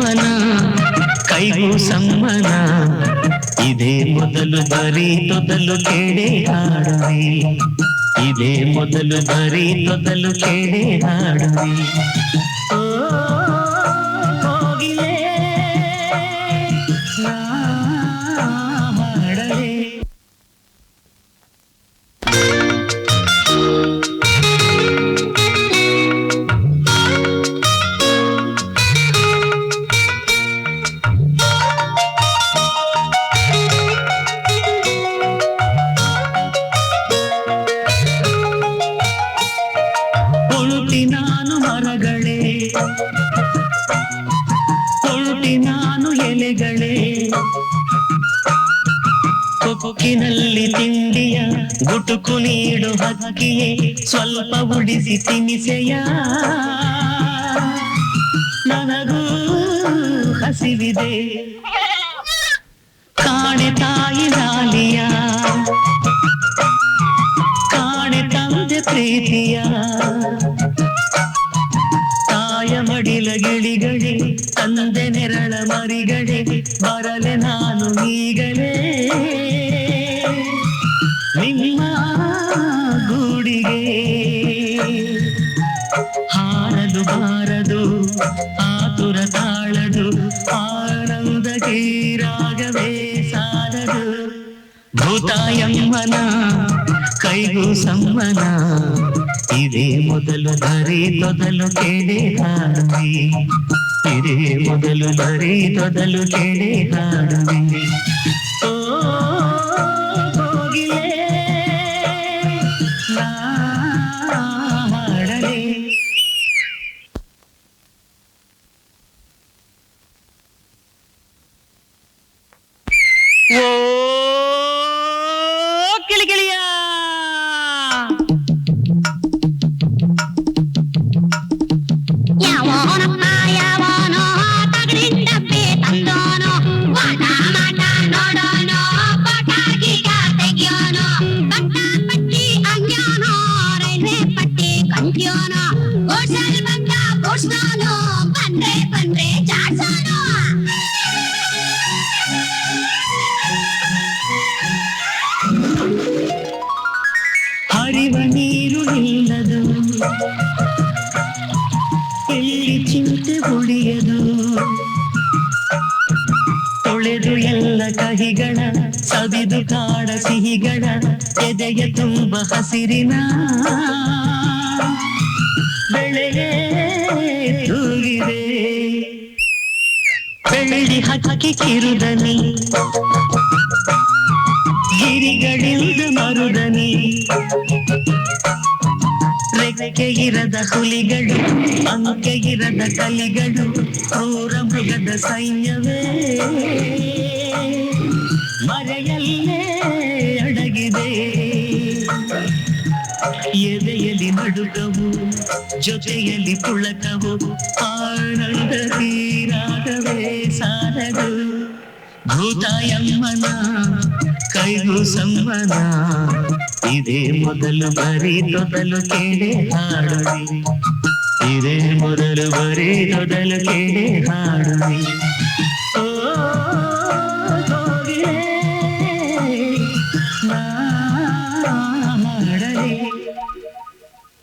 ಭೂತಾಯಮ್ಮನ ಕೈಗೂ ಸಮ್ಮನ ಇದೇ ಮೊದಲು ಬರೀ ತೊದಲು ಕೇಳಿ ಹಾಡುವೆ ಇದೇ ಮೊದಲು ಬರೀ ತೊದಲು ಕೇಳಿ ಹಾಡುವೆ ಓ ಹೋಗಿಲೆ ನಾ ಹಾಡಲೆ ನಾನು ಮರಗಳೇ ಕೊಳ್ತಿ ನಾನು ಎಲೆಗಳೇ ಕೊಕ್ಕಿನಲ್ಲಿ ತಿಂಡಿಯ ಗುಟುಕು ನೀಡು ಹಕ್ಕಿಯೇ ಸ್ವಲ್ಪ ಉಡಿಸಿ ತಿನಿಸೆಯ ನನಗೂ ಹಸಿವಿದೆ ಕಾಣೆ ತಾಯಿ ಲಾಲಿಯ ಕಾಣೆ ತಂದೆ ಪ್ರೀತಿಯ ಮಡಿಲ ಗಿಳಿಗಳೇ ತಂದೆ ನೆರಳ ಮರಿಗಳೇ ಬರಲೆ ನಾನು ಈಗಲೇ ನಿಮ್ಮ ಗೂಡಿಗೆ ಹಾರದು ಬಾರದು ಆತುರ ತಾಳದು ಆನಂದ ಗೀರಾಗವೇ ಸಾರದು ಭೂತಾಯಮ್ಮನ ಕೈಗೂ ಸಮ್ಮನ ಇದೇ ಮೊದಲು ಬರೀ ತೊದಲು ಕೇಳಿ ಹಾಡುವೆ ಇದೇ ಮೊದಲು ಬರೀ ತೊದಲು ಕೇಳಿ ಹಾಡುವೆ ಓ ಹೋಗಿಲೆ ನಾ ಹಾಡಲೆ ಓ ಕಿಳಿಕಿಳಿಯ ಹರಿವ ನೀರು ನಿಲ್ಲದು ಎಲ್ಲಿ ಚಿಂತೆ ಉಳಿಯದು ತೊಳೆದು ಎಲ್ಲ ಕಹಿಗಳ ಸವಿದು ಕಾಡ ಸಿಹಿಗಳ ಎದೆಯ ತುಂಬ ಹಸಿರಿನ ಬೆಳೆಗೆ ತೂಗಿದೆ ಬೆಳ್ಳಿ ಹಕ್ಕಿ ಕಿರುದನಿ ಗಿರಿಗಳಿಂದ ಮರುದನಿ ರೆಕ್ಕೆ ಇರದ ಹುಲಿಗಳು ಅಂಕೆ ಇರದ ಕಲಿಗಳು ಕ್ರೂರ ಮೃಗದ ಸೈನ್ಯವೇ ಮರೆಯಲ್ಲೇ ಅಡಗಿದೆ ಎದೆಯಲ್ಲಿ ನಡುಕವು ಜೊತೆಯಲ್ಲಿ ಪುಳಕವು ಆನಂದ ತೀರಾಗವೇ ಸಾರದು ಭೂತಾಯಮ್ಮನ ಕೈಗೂ ಸಮ್ಮನ ಇದೇ ಮೊದಲು ಬರೀ ತೊದಲು ಕೇಳಿ ಹಾಡುವೆ ಇದೇ ಮೊದಲು ಬರೀ ತೊದಲು ಕೇಳಿ ಹಾಡುವೆ